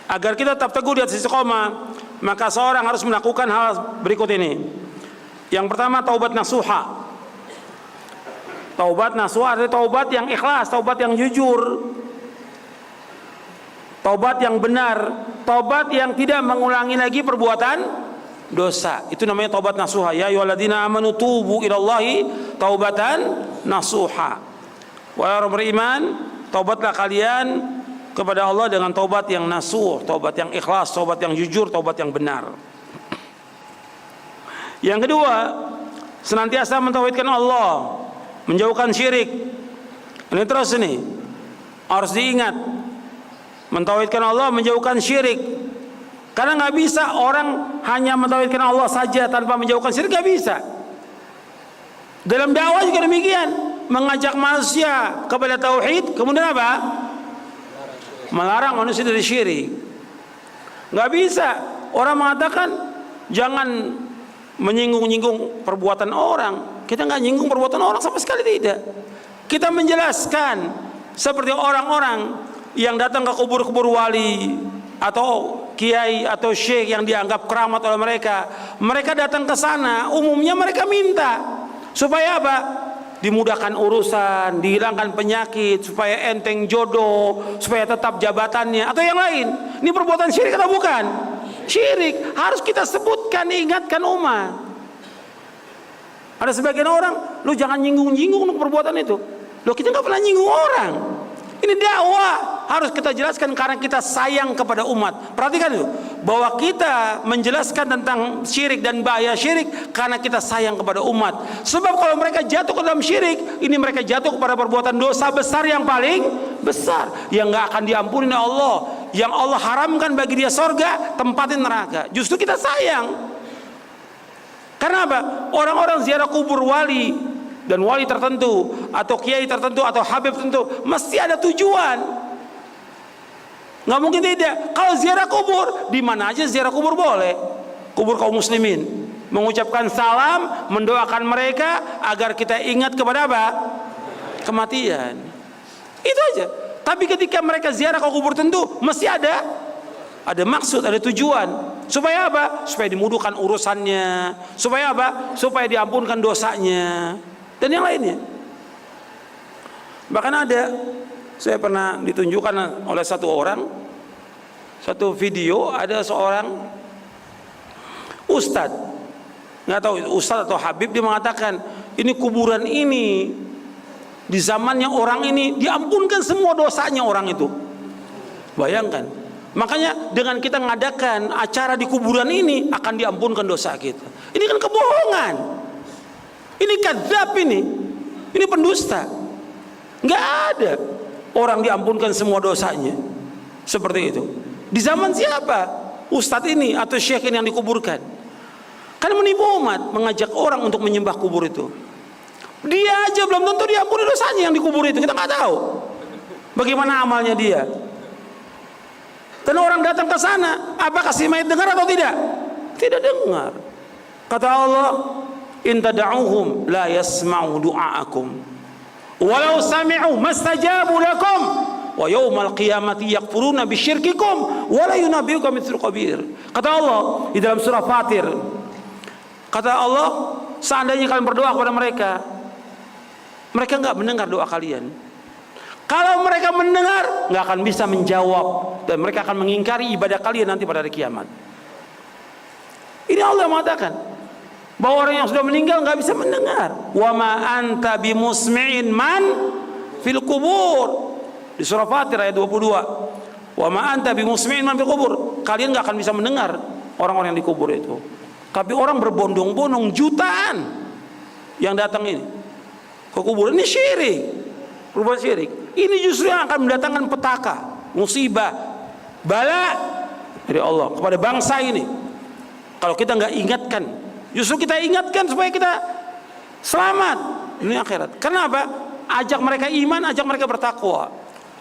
Agar kita tetap teguh di atas istiqomah, maka seorang harus melakukan hal berikut ini. Yang pertama, taubat nasuha. Taubat nasuha adalah taubat yang ikhlas, taubat yang jujur, taubat yang benar, taubat yang tidak mengulangi lagi perbuatan dosa. Itu namanya taubat nasuha. Ya ayyuhalladzina amanu tubu ilallahi taubatan nasuha. Wahai orang beriman, taubatlah kalian kepada Allah dengan taubat yang nasuh, taubat yang ikhlas, taubat yang jujur, taubat yang benar. Yang kedua, senantiasa mentauhidkan Allah, menjauhkan syirik. Ini terus ini harus diingat, mentauhidkan Allah, menjauhkan syirik. Karena nggak bisa orang hanya mentauhidkan Allah saja tanpa menjauhkan syirik, nggak bisa. Dalam dakwah juga demikian, mengajak manusia kepada tauhid, kemudian apa? Melarang manusia dari syirik. Nggak bisa orang mengatakan jangan menyinggung-nyinggung perbuatan orang. Kita nggak nyinggung perbuatan orang sama sekali, tidak. Kita menjelaskan seperti orang-orang yang datang ke kubur-kubur wali atau kiai atau syekh yang dianggap keramat oleh mereka. Mereka datang ke sana, umumnya mereka minta supaya apa? Dimudahkan urusan, dihilangkan penyakit, supaya enteng jodoh, supaya tetap jabatannya, atau yang lain. Ini perbuatan syirik atau bukan? Syirik. Harus kita sebutkan, ingatkan umat. Ada sebagian orang, lu jangan nyinggung-nyinggung perbuatan itu. Loh, kita nggak pernah nyinggung orang. Ini dakwah, harus kita jelaskan karena kita sayang kepada umat. Perhatikan itu, bahwa kita menjelaskan tentang syirik dan bahaya syirik karena kita sayang kepada umat. Sebab kalau mereka jatuh ke dalam syirik, ini mereka jatuh kepada perbuatan dosa besar yang paling besar, yang nggak akan diampuni oleh Allah, yang Allah haramkan bagi dia sorga, tempatin neraka. Justru kita sayang. Karena apa? Orang-orang ziarah kubur wali dan wali tertentu atau kiai tertentu atau habib tertentu mesti ada tujuan. Nggak mungkin tidak. Kalau ziarah kubur, di mana aja ziarah kubur boleh. Kubur kaum muslimin, mengucapkan salam, mendoakan mereka agar kita ingat kepada apa? Kematian. Itu aja. Tapi ketika mereka ziarah ke kubur tentu mesti ada maksud, ada tujuan. Supaya apa? Supaya dimudahkan urusannya. Supaya apa? Supaya diampunkan dosanya dan yang lainnya. Bahkan ada, saya pernah ditunjukkan oleh satu orang, satu video, ada seorang ustadz, nggak tahu ustadz atau habib, dia mengatakan ini kuburan ini di zamannya orang ini diampunkan semua dosanya orang itu. Bayangkan. Makanya dengan kita mengadakan acara di kuburan ini akan diampunkan dosa kita. Ini kan kebohongan. Ini kadzab ini. Ini pendusta. Nggak ada orang diampunkan semua dosanya seperti itu. Di zaman siapa? Ustadz ini atau syekh ini yang dikuburkan. Kan menipu umat, mengajak orang untuk menyembah kubur itu. Dia aja belum tentu diampuni dosanya yang dikubur itu. Kita nggak tahu bagaimana amalnya dia. Dan orang datang ke sana, apakah si mayit dengar atau tidak? Tidak dengar. Kata Allah, in tad'uuhum la yasma'u du'aakum walau sami'u mastajabu lakum wa yaumal qiyamati yakfuruna bisyirkikum wa la yunabbi'uka mithlu khabir. Kata Allah di dalam surah Fatir, kata Allah, seandainya kalian berdoa kepada mereka, mereka enggak mendengar doa kalian. Kalau mereka mendengar, nggak akan bisa menjawab, dan mereka akan mengingkari ibadah kalian nanti pada hari kiamat. Ini Allah mengatakan bahwa orang yang sudah meninggal nggak bisa mendengar. Wa ma anta bimusmi'in man fil kubur. Di surah Fatir ayat 22. Wa ma anta bimusmi'in man fil kubur. Kalian nggak akan bisa mendengar orang-orang yang dikubur itu. Tapi orang berbondong-bondong jutaan yang datang ini ke kuburan, ini syirik. Perbuatan syirik. Ini justru yang akan mendatangkan petaka, musibah, bala dari Allah kepada bangsa ini. Kalau kita nggak ingatkan, justru kita ingatkan supaya kita selamat dunia akhirat. Kenapa? Ajak mereka iman, ajak mereka bertakwa.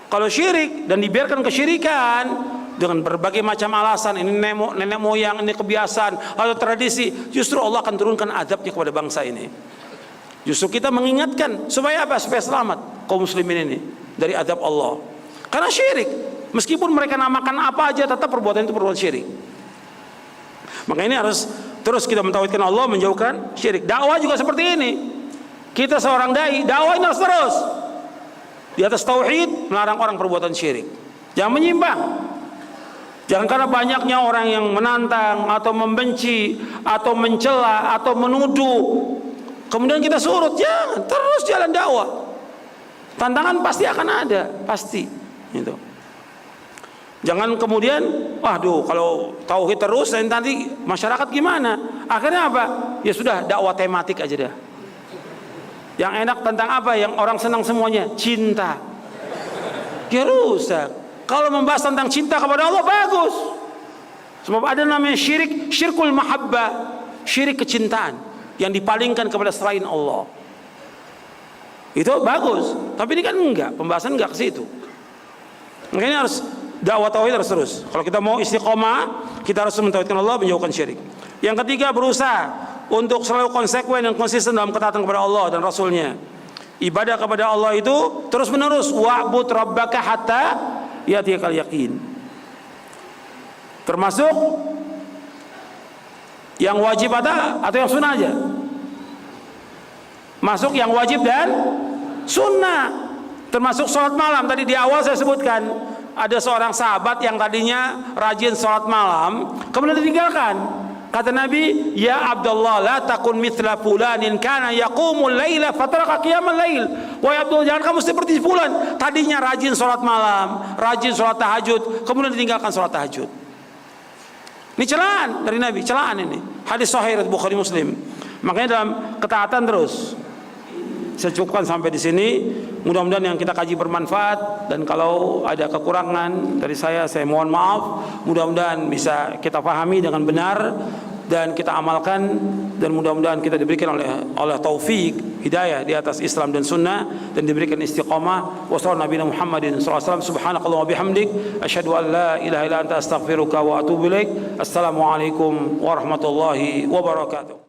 Kalau syirik dan dibiarkan kesyirikan dengan berbagai macam alasan, ini nenek moyang, ini kebiasaan atau tradisi, justru Allah akan turunkan azabnya kepada bangsa ini. Justru kita mengingatkan supaya apa? Supaya selamat kaum muslimin ini dari azab Allah. Karena syirik Meskipun mereka namakan apa aja, tetap perbuatan itu perbuatan syirik. Maka ini harus terus kita mentauhidkan Allah, menjauhkan syirik. Dakwah juga seperti ini. Kita seorang dai, dakwah ini harus terus di atas tauhid, melarang orang perbuatan syirik. Jangan menyimpang. Jangan karena banyaknya orang yang menantang atau membenci atau mencela atau menuduh, kemudian kita surut. Jangan, terus jalan dakwah. Tantangan pasti akan ada, pasti. Gitu. Jangan kemudian, waduh, kalau tauhid terus nanti masyarakat gimana? Akhirnya apa? Ya sudah, dakwah tematik aja dah. Yang enak tentang apa? Yang orang senang semuanya, cinta. Ya rusak. Kalau membahas tentang cinta kepada Allah, bagus. Sebab ada namanya syirik, syirkul mahabbah, syirik kecintaan yang dipalingkan kepada selain Allah. Itu bagus. Tapi ini kan enggak, pembahasan enggak ke situ. Makanya harus dakwah tauhid harus terus. Kalau kita mau istiqomah, kita harus mentauhidkan Allah, menjauhkan syirik. Yang ketiga, berusaha untuk selalu konsekuen dan konsisten dalam ketaatan kepada Allah dan Rasulnya. Ibadah kepada Allah itu terus menerus. Wa'bud rabbaka hatta ya'tiyakal yaqin. Termasuk yang wajib atau yang sunnah aja. Masuk yang wajib dan sunnah. Termasuk sholat malam. Tadi di awal saya sebutkan, ada seorang sahabat yang tadinya rajin sholat malam, kemudian ditinggalkan. Kata Nabi, ya Abdullah, la takun mithla fulanin kana yaqumul laila fataraka qiyamal lail. Wahai Abdullah, jangan kamu seperti fulan, tadinya rajin sholat malam, rajin sholat tahajud, kemudian ditinggalkan sholat tahajud. Ini celaan dari Nabi, celaan ini. Hadis sahih riwayat Bukhari Muslim. Makanya dalam ketaatan terus. Saya cukupkan sampai di sini. Mudah-mudahan yang kita kaji bermanfaat, dan kalau ada kekurangan dari saya mohon maaf. Mudah-mudahan bisa kita pahami dengan benar dan kita amalkan, dan mudah-mudahan kita diberikan oleh taufik hidayah di atas Islam dan sunnah, dan diberikan istiqamah. Wassallallahu Nabi Muhammadin sallallahu alaihi wasallam. Subhanakallah wa bihamdik, asyhadu an la ilaha illa anta astaghfiruka wa atubu ilaik. Assalamualaikum warahmatullahi wabarakatuh.